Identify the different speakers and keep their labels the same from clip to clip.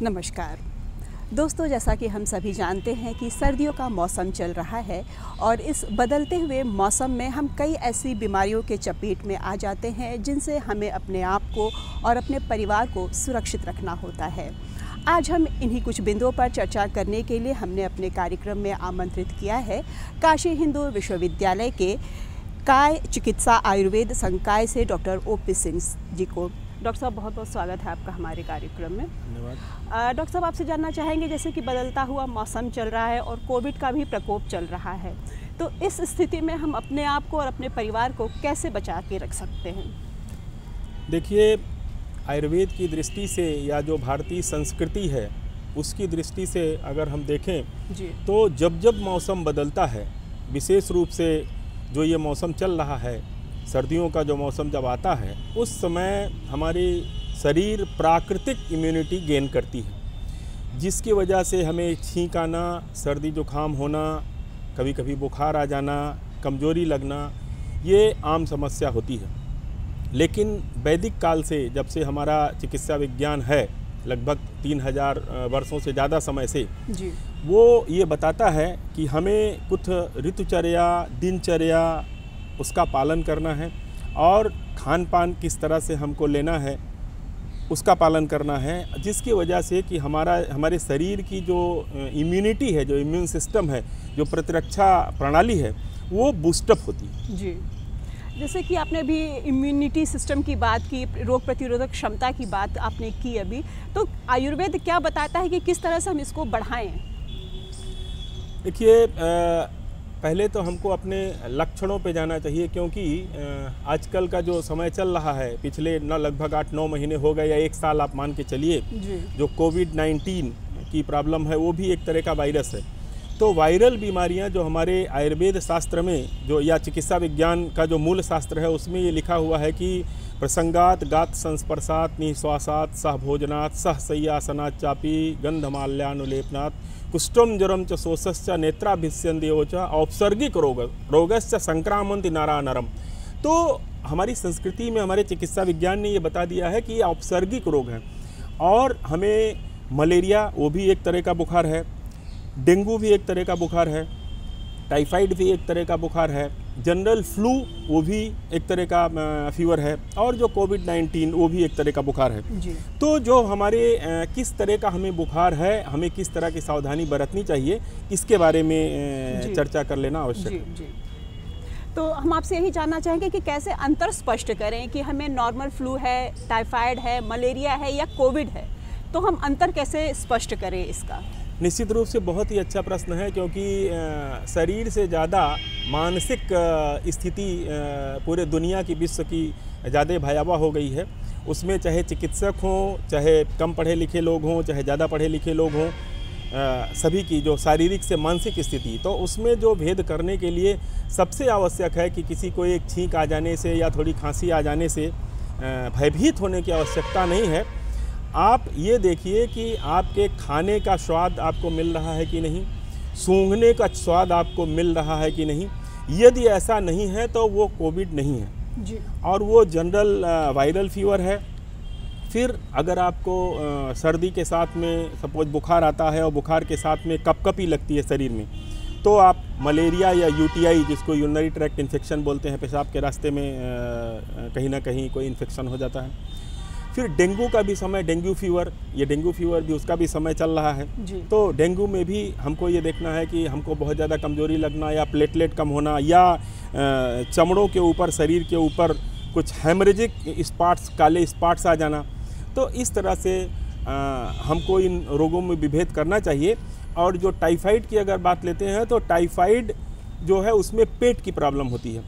Speaker 1: नमस्कार दोस्तों, जैसा कि हम सभी जानते हैं कि सर्दियों का मौसम चल रहा है और इस बदलते हुए मौसम में हम कई ऐसी बीमारियों के चपेट में आ जाते हैं जिनसे हमें अपने आप को और अपने परिवार को सुरक्षित रखना होता है। आज हम इन्हीं कुछ बिंदुओं पर चर्चा करने के लिए हमने अपने कार्यक्रम में आमंत्रित किया है काशी हिंदू विश्वविद्यालय के काय चिकित्सा आयुर्वेद संकाय से डॉक्टर ओ.पी. सिंह जी को। डॉक्टर साहब, बहुत बहुत स्वागत है आपका हमारे कार्यक्रम में।
Speaker 2: धन्यवाद।
Speaker 1: डॉक्टर साहब, आपसे जानना चाहेंगे, जैसे कि बदलता हुआ मौसम चल रहा है और कोविड का भी प्रकोप चल रहा है, तो इस स्थिति में हम अपने आप को और अपने परिवार को कैसे बचा के रख सकते हैं?
Speaker 2: देखिए, आयुर्वेद की दृष्टि से या जो भारतीय संस्कृति है उसकी दृष्टि से अगर हम देखें
Speaker 1: जी।
Speaker 2: तो जब जब मौसम बदलता है, विशेष रूप से जो ये मौसम चल रहा है, सर्दियों का जो मौसम जब आता है, उस समय हमारी शरीर प्राकृतिक इम्यूनिटी गेन करती है, जिसकी वजह से हमें छींक आना, सर्दी जुकाम होना, कभी कभी बुखार आ जाना, कमजोरी लगना, ये आम समस्या होती है। लेकिन वैदिक काल से, जब से हमारा चिकित्सा विज्ञान है, लगभग 3000 वर्षों से ज़्यादा समय से
Speaker 1: जी।
Speaker 2: वो ये बताता है कि हमें कुछ ऋतुचर्या, दिनचर्या उसका पालन करना है और खान पान किस तरह से हमको लेना है उसका पालन करना है, जिसकी वजह से कि हमारे शरीर की जो इम्यूनिटी है, जो इम्यून सिस्टम है, जो प्रतिरक्षा प्रणाली है, वो बूस्टअप होती है।
Speaker 1: जी, जैसे कि आपने अभी इम्यूनिटी सिस्टम की बात की, रोग प्रतिरोधक क्षमता की बात आपने की अभी, तो आयुर्वेद क्या बताता है कि किस तरह से हम इसको बढ़ाएं?
Speaker 2: देखिए, पहले तो हमको अपने लक्षणों पे जाना चाहिए, क्योंकि आजकल का जो समय चल रहा है, पिछले लगभग 8-9 महीने हो गए या 1 साल आप मान के चलिए, जो कोविड-19 की प्रॉब्लम है वो भी एक तरह का वायरस है। तो वायरल बीमारियां जो हमारे आयुर्वेद शास्त्र में जो या चिकित्सा विज्ञान का जो मूल शास्त्र है उसमें ये लिखा हुआ है कि प्रसंगात गात संस्पर्शात निश्वासात सह भोजनात् सह शय्यासनात् चापी गंधमाल्यानुलेपनात् कुष्ठम ज्वरम च शोषश्च नेत्राभिस्यन्देव च औपसर्गिक रोगश्च संक्रामन्ति नरा नरम। तो हमारी संस्कृति में, हमारे चिकित्सा विज्ञान ने ये बता दिया है कि ये औपसर्गिक रोग हैं और हमें मलेरिया वो भी एक तरह का बुखार है, डेंगू भी एक तरह का बुखार है, टाइफाइड भी एक तरह का बुखार है, जनरल फ्लू वो भी एक तरह का फीवर है और जो कोविड-19 वो भी एक तरह का बुखार है।
Speaker 1: जी।
Speaker 2: तो जो हमारे किस तरह का हमें बुखार है, हमें किस तरह की सावधानी बरतनी चाहिए, इसके बारे में चर्चा कर लेना आवश्यक है।
Speaker 1: जी। तो हम आपसे यही जानना चाहेंगे कि कैसे अंतर स्पष्ट करें कि हमें नॉर्मल फ्लू है, टाइफाइड है, मलेरिया है या कोविड है, तो हम अंतर कैसे स्पष्ट करें इसका?
Speaker 2: निश्चित रूप से बहुत ही अच्छा प्रश्न है, क्योंकि शरीर से ज़्यादा मानसिक स्थिति पूरे दुनिया की, विश्व की ज़्यादा भयावह हो गई है। उसमें चाहे चिकित्सक हों, चाहे कम पढ़े लिखे लोग हों, चाहे ज़्यादा पढ़े लिखे लोग हों, सभी की जो शारीरिक से मानसिक स्थिति, तो उसमें जो भेद करने के लिए सबसे आवश्यक है कि किसी को एक छींक आ जाने से या थोड़ी खांसी आ जाने से भयभीत होने की आवश्यकता नहीं है। आप ये देखिए कि आपके खाने का स्वाद आपको मिल रहा है कि नहीं, सूंघने का स्वाद आपको मिल रहा है कि नहीं। यदि ऐसा नहीं है तो वो कोविड नहीं है
Speaker 1: जी।
Speaker 2: और वो जनरल वायरल फीवर है। फिर अगर आपको सर्दी के साथ में सपोज बुखार आता है और बुखार के साथ में कपकपी लगती है शरीर में, तो आप मलेरिया या यूटीआई, जिसको यूरिनरी ट्रैक्ट इन्फेक्शन बोलते हैं, पेशाब के रास्ते में कहीं ना कहीं कोई इन्फेक्शन हो जाता है। फिर डेंगू का भी समय, डेंगू फीवर, ये डेंगू फीवर भी उसका भी समय चल रहा है। तो डेंगू में भी हमको ये देखना है कि हमको बहुत ज़्यादा कमजोरी लगना या प्लेटलेट कम होना या चमड़ों के ऊपर, शरीर के ऊपर कुछ हेमरेजिक स्पॉट्स, काले स्पॉट्स आ जाना। तो इस तरह से हमको इन रोगों में विभेद करना चाहिए। और जो टाइफाइड की अगर बात लेते हैं तो टाइफाइड जो है उसमें पेट की प्रॉब्लम होती है,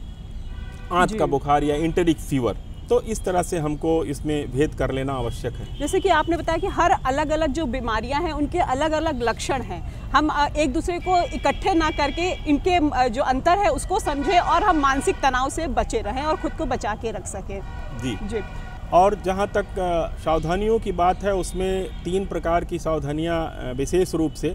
Speaker 2: आंत का बुखार या इंटेरिक फीवर। तो इस तरह से हमको इसमें भेद कर लेना आवश्यक है।
Speaker 1: जैसे कि आपने बताया कि हर अलग अलग जो बीमारियां हैं उनके अलग अलग लक्षण हैं, हम एक दूसरे को इकट्ठे ना करके इनके जो अंतर है उसको समझें और हम मानसिक तनाव से बचे रहें और खुद को बचा के रख सकें। जी।
Speaker 2: और जहाँ तक सावधानियों की बात है, उसमें 3 प्रकार की सावधानियाँ विशेष रूप से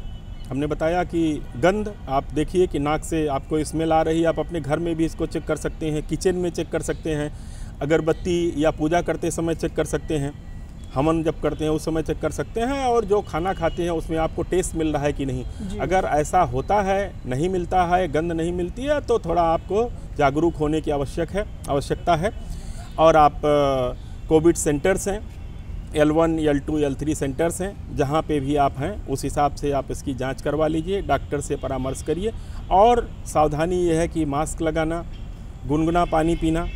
Speaker 2: हमने बताया कि गंध, आप देखिए कि नाक से आपको स्मेल आ रही है, आप अपने घर में भी इसको चेक कर सकते हैं, किचन में चेक कर सकते हैं, अगरबत्ती या पूजा करते समय चेक कर सकते हैं। हवन जब करते हैं उस समय चेक कर सकते हैं, और जो खाना खाते हैं उसमें आपको टेस्ट मिल रहा है कि नहीं। अगर ऐसा होता है, नहीं मिलता है, गंध नहीं मिलती है, तो थोड़ा आपको जागरूक होने की आवश्यकता है। और आप कोविड सेंटर्स हैं, L1, L2, L3 सेंटर्स हैं, जहाँ पे भी आप हैं उस हिसाब से आप इसकी जांच करवा लीजिए, डॉक्टर से परामर्श करिए। और सावधानी ये है कि मास्क लगाना, गुनगुना पानी पीना,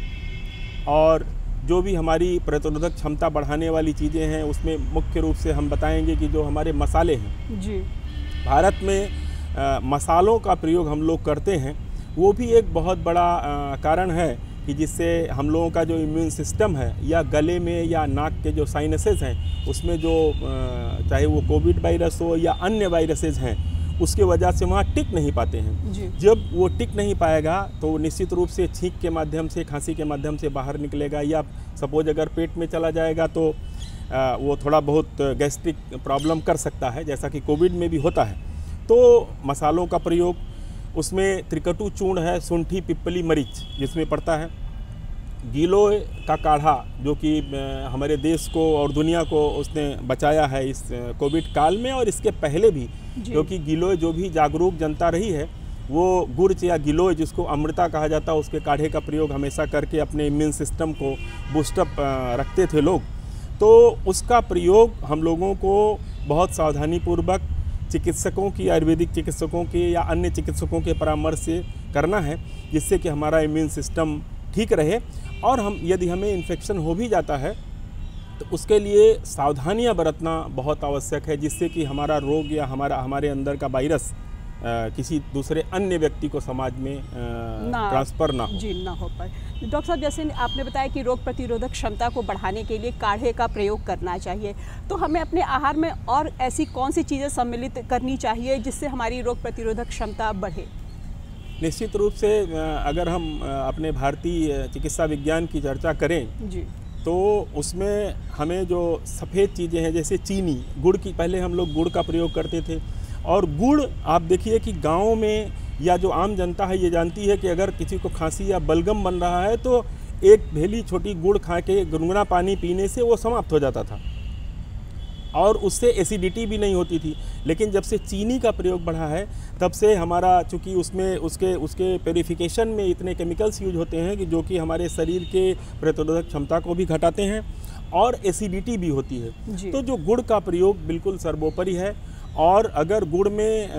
Speaker 2: और जो भी हमारी प्रतिरोधक क्षमता बढ़ाने वाली चीज़ें हैं उसमें मुख्य रूप से हम बताएंगे कि जो हमारे मसाले हैं
Speaker 1: जी,
Speaker 2: भारत में मसालों का प्रयोग हम लोग करते हैं, वो भी एक बहुत बड़ा कारण है कि जिससे हम लोगों का जो इम्यून सिस्टम है, या गले में या नाक के जो साइनसेस हैं उसमें जो चाहे वो कोविड वायरस हो या अन्य वायरसेस हैं, उसके वजह से वहाँ टिक नहीं पाते हैं। जब वो टिक नहीं पाएगा तो निश्चित रूप से छींक के माध्यम से, खांसी के माध्यम से बाहर निकलेगा, या सपोज अगर पेट में चला जाएगा तो वो थोड़ा बहुत गैस्ट्रिक प्रॉब्लम कर सकता है, जैसा कि कोविड में भी होता है। तो मसालों का प्रयोग, उसमें त्रिकटु चूर्ण है, शुंठी, पिप्पली, मरीच जिसमें पड़ता है, गिलोय का काढ़ा जो कि हमारे देश को और दुनिया को उसने बचाया है इस कोविड काल में और इसके पहले भी, क्योंकि गिलोय जो भी जागरूक जनता रही है वो गुड़ या गिलोय जिसको अमृता कहा जाता है उसके काढ़े का प्रयोग हमेशा करके अपने इम्यून सिस्टम को बूस्टअप रखते थे लोग। तो उसका प्रयोग हम लोगों को बहुत सावधानीपूर्वक चिकित्सकों की, आयुर्वेदिक चिकित्सकों के या अन्य चिकित्सकों के परामर्श से करना है, जिससे कि हमारा इम्यून सिस्टम ठीक रहे। और यदि हमें इन्फेक्शन हो भी जाता है तो उसके लिए सावधानियां बरतना बहुत आवश्यक है, जिससे कि हमारा रोग या हमारे अंदर का वायरस किसी दूसरे अन्य व्यक्ति को समाज में ट्रांसफ़र ना हो पाए।
Speaker 1: डॉक्टर साहब, जैसे आपने बताया कि रोग प्रतिरोधक क्षमता को बढ़ाने के लिए काढ़े का प्रयोग करना चाहिए, तो हमें अपने आहार में और ऐसी कौन सी चीज़ें सम्मिलित करनी चाहिए जिससे हमारी रोग प्रतिरोधक क्षमता बढ़े?
Speaker 2: निश्चित रूप से अगर हम अपने भारतीय चिकित्सा विज्ञान की चर्चा करें
Speaker 1: जी,
Speaker 2: तो उसमें हमें जो सफ़ेद चीज़ें हैं, जैसे चीनी, गुड़ की, पहले हम लोग गुड़ का प्रयोग करते थे। और गुड़ आप देखिए कि गाँव में या जो आम जनता है ये जानती है कि अगर किसी को खांसी या बलगम बन रहा है तो एक भेली छोटी गुड़ खा के गुनगुना पानी पीने से वो समाप्त हो जाता था और उससे एसिडिटी भी नहीं होती थी। लेकिन जब से चीनी का प्रयोग बढ़ा है तब से हमारा, चूँकि उसमें उसके प्योरीफिकेशन में इतने केमिकल्स यूज होते हैं कि जो कि हमारे शरीर के प्रतिरोधक क्षमता को भी घटाते हैं और एसिडिटी भी होती है। तो जो गुड़ का प्रयोग बिल्कुल सर्वोपरि है। और अगर गुड़ में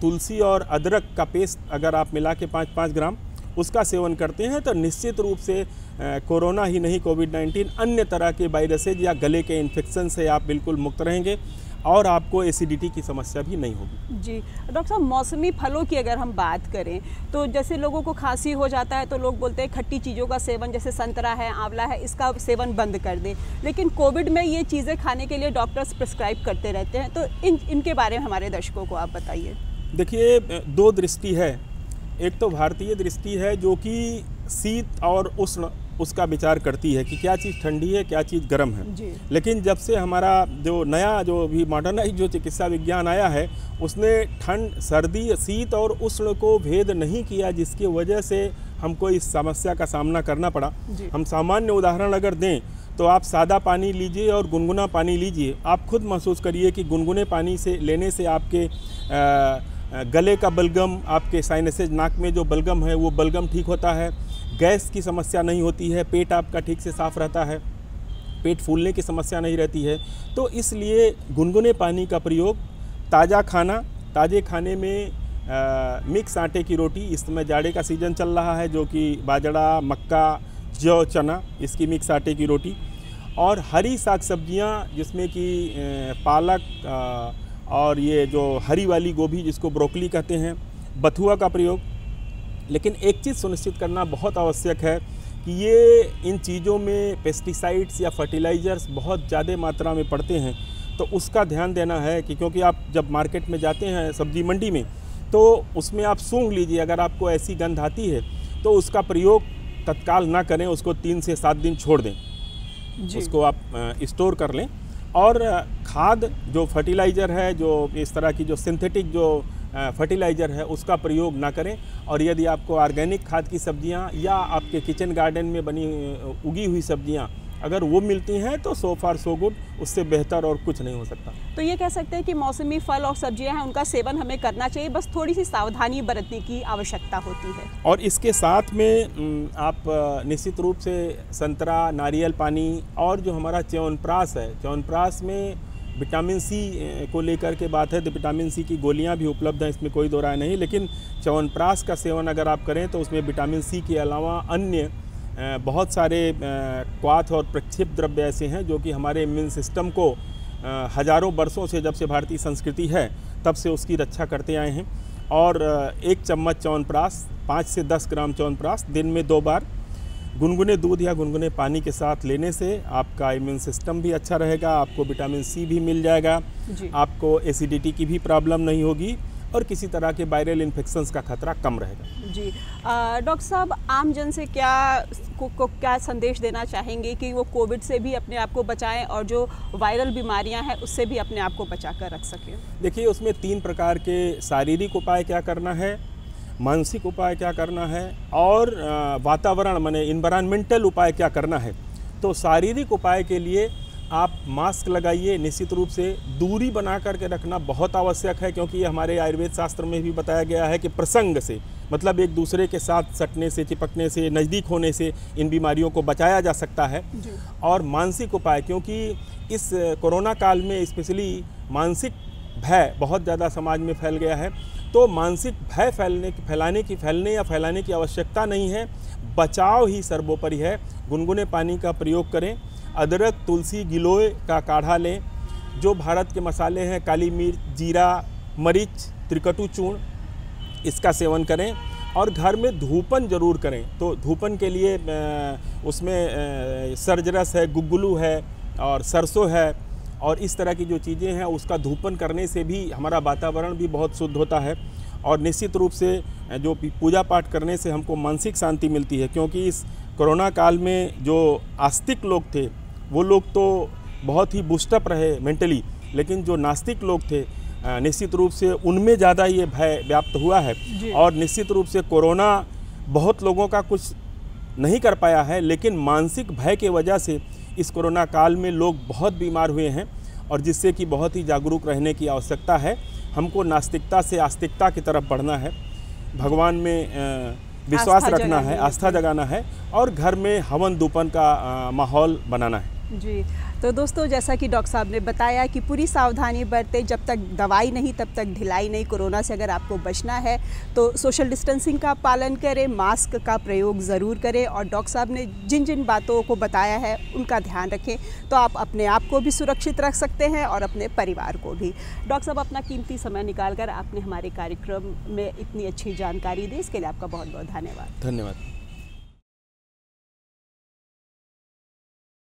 Speaker 2: तुलसी और अदरक का पेस्ट अगर आप मिला के 5-5 ग्राम उसका सेवन करते हैं तो निश्चित रूप से कोरोना ही नहीं, कोविड-19 अन्य तरह के वायरसेज या गले के इन्फेक्शन से आप बिल्कुल मुक्त रहेंगे और आपको एसिडिटी की समस्या भी नहीं होगी।
Speaker 1: जी डॉक्टर साहब, मौसमी फलों की अगर हम बात करें तो जैसे लोगों को खांसी हो जाता है तो लोग बोलते हैं खट्टी चीज़ों का सेवन, जैसे संतरा है, आंवला है, इसका सेवन बंद कर दें। लेकिन कोविड में ये चीज़ें खाने के लिए डॉक्टर्स प्रिस्क्राइब करते रहते हैं, तो इनके बारे में हमारे दर्शकों को आप बताइए।
Speaker 2: देखिए, दो दृष्टि है। एक तो भारतीय दृष्टि है जो कि शीत और उष्ण उसका विचार करती है कि क्या चीज़ ठंडी है, क्या चीज़ गर्म है। लेकिन जब से हमारा जो नया जो भी मॉडर्नाइज जो चिकित्सा विज्ञान आया है उसने ठंड, सर्दी, शीत और उष्ण को भेद नहीं किया, जिसकी वजह से हमको इस समस्या का सामना करना पड़ा। हम सामान्य उदाहरण अगर दें तो आप सादा पानी लीजिए और गुनगुना पानी लीजिए, आप खुद महसूस करिए कि गुनगुने पानी से लेने से आपके गले का बलगम, आपके साइनसेज, नाक में जो बलगम है वो बलगम ठीक होता है, गैस की समस्या नहीं होती है, पेट आपका ठीक से साफ़ रहता है, पेट फूलने की समस्या नहीं रहती है। तो इसलिए गुनगुने पानी का प्रयोग, ताज़ा खाना, ताज़े खाने में मिक्स आटे की रोटी, इस समय जाड़े का सीज़न चल रहा है जो कि बाजरा, मक्का, जौ, चना, इसकी मिक्स आटे की रोटी, और हरी साग सब्जियाँ जिसमें कि पालक और ये जो हरी वाली गोभी जिसको ब्रोकली कहते हैं, बथुआ का प्रयोग। लेकिन एक चीज़ सुनिश्चित करना बहुत आवश्यक है कि ये इन चीज़ों में पेस्टिसाइड्स या फर्टिलाइज़र्स बहुत ज़्यादा मात्रा में पड़ते हैं, तो उसका ध्यान देना है कि क्योंकि आप जब मार्केट में जाते हैं सब्जी मंडी में तो उसमें आप सूंघ लीजिए, अगर आपको ऐसी गंध आती है तो उसका प्रयोग तत्काल ना करें, उसको 3 से 7 दिन छोड़ दें, उसको आप स्टोर कर लें। और खाद, जो फर्टिलाइज़र है, जो इस तरह की जो सिंथेटिक जो फर्टिलाइज़र है उसका प्रयोग ना करें। और यदि आपको ऑर्गेनिक खाद की सब्जियां या आपके किचन गार्डन में बनी उगी हुई सब्जियां अगर वो मिलती हैं तो सो फार सो गुड, उससे बेहतर और कुछ नहीं हो सकता।
Speaker 1: तो ये कह सकते हैं कि मौसमी फल और सब्जियां हैं उनका सेवन हमें करना चाहिए, बस थोड़ी सी सावधानी बरतने की आवश्यकता होती है।
Speaker 2: और इसके साथ में आप निश्चित रूप से संतरा, नारियल पानी और जो हमारा च्यवनप्राश है, च्यवनप्राश में विटामिन सी को लेकर के बात है तो विटामिन सी की गोलियां भी उपलब्ध हैं, इसमें कोई दो राय नहीं, लेकिन च्यवनप्राश का सेवन अगर आप करें तो उसमें विटामिन सी के अलावा अन्य बहुत सारे क्वाथ और प्रक्षेप द्रव्य ऐसे हैं जो कि हमारे इम्यून सिस्टम को हजारों वर्षों से, जब से भारतीय संस्कृति है तब से उसकी रक्षा करते आए हैं। और 1 चम्मच च्यवनप्राश, 5 से 10 ग्राम च्यवनप्राश दिन में 2 बार गुनगुने दूध या गुनगुने पानी के साथ लेने से आपका इम्यून सिस्टम भी अच्छा रहेगा, आपको विटामिन सी भी मिल जाएगा, आपको एसिडिटी की भी प्रॉब्लम नहीं होगी और किसी तरह के वायरल इन्फेक्शंस का खतरा कम रहेगा।
Speaker 1: जी डॉक्टर साहब, आम जन से क्या संदेश देना चाहेंगे कि वो कोविड से भी अपने आप को बचाएं और जो वायरल बीमारियां हैं उससे भी अपने आप को बचा कर रख सकें? देखिए,
Speaker 2: उसमें 3 प्रकार के शारीरिक उपाय क्या करना है, मानसिक उपाय क्या करना है और वातावरण माने इन्वायरमेंटल उपाय क्या करना है। तो शारीरिक उपाय के लिए आप मास्क लगाइए, निश्चित रूप से दूरी बना करके रखना बहुत आवश्यक है, क्योंकि ये हमारे आयुर्वेद शास्त्र में भी बताया गया है कि प्रसंग से, मतलब एक दूसरे के साथ सटने से, चिपकने से, नज़दीक होने से इन बीमारियों को बचाया जा सकता है। और मानसिक उपाय, क्योंकि इस कोरोना काल में स्पेशली मानसिक भय बहुत ज़्यादा समाज में फैल गया है, तो मानसिक भय फैलाने की आवश्यकता नहीं है, बचाव ही सर्वोपरि है। गुनगुने पानी का प्रयोग करें, अदरक, तुलसी, गिलोय का काढ़ा लें, जो भारत के मसाले हैं काली मिर्च, जीरा, मरीच, त्रिकटु चूर्ण, इसका सेवन करें और घर में धूपन जरूर करें। तो धूपन के लिए उसमें सरजरस है, गुग्गुलू है और सरसों है और इस तरह की जो चीज़ें हैं उसका धूपन करने से भी हमारा वातावरण भी बहुत शुद्ध होता है। और निश्चित रूप से जो पूजा पाठ करने से हमको मानसिक शांति मिलती है, क्योंकि इस कोरोना काल में जो आस्तिक लोग थे वो लोग तो बहुत ही बूस्टअप रहे मेंटली, लेकिन जो नास्तिक लोग थे निश्चित रूप से उनमें ज़्यादा ये भय व्याप्त हुआ है। और निश्चित रूप से कोरोना बहुत लोगों का कुछ नहीं कर पाया है, लेकिन मानसिक भय के वजह से इस कोरोना काल में लोग बहुत बीमार हुए हैं और जिससे कि बहुत ही जागरूक रहने की आवश्यकता है। हमको नास्तिकता से आस्तिकता की तरफ बढ़ना है, भगवान में विश्वास रखना है, आस्था जगाना है और घर में हवन धूपन का माहौल बनाना है।
Speaker 1: जी, तो दोस्तों, जैसा कि डॉक्टर साहब ने बताया कि पूरी सावधानी बरतें, जब तक दवाई नहीं तब तक ढिलाई नहीं। कोरोना से अगर आपको बचना है तो सोशल डिस्टेंसिंग का पालन करें, मास्क का प्रयोग ज़रूर करें और डॉक्टर साहब ने जिन जिन बातों को बताया है उनका ध्यान रखें, तो आप अपने आप को भी सुरक्षित रख सकते हैं और अपने परिवार को भी। डॉक्टर साहब, अपना कीमती समय निकाल कर आपने हमारे कार्यक्रम में इतनी अच्छी जानकारी दी, इसके लिए आपका बहुत बहुत धन्यवाद।
Speaker 2: धन्यवाद।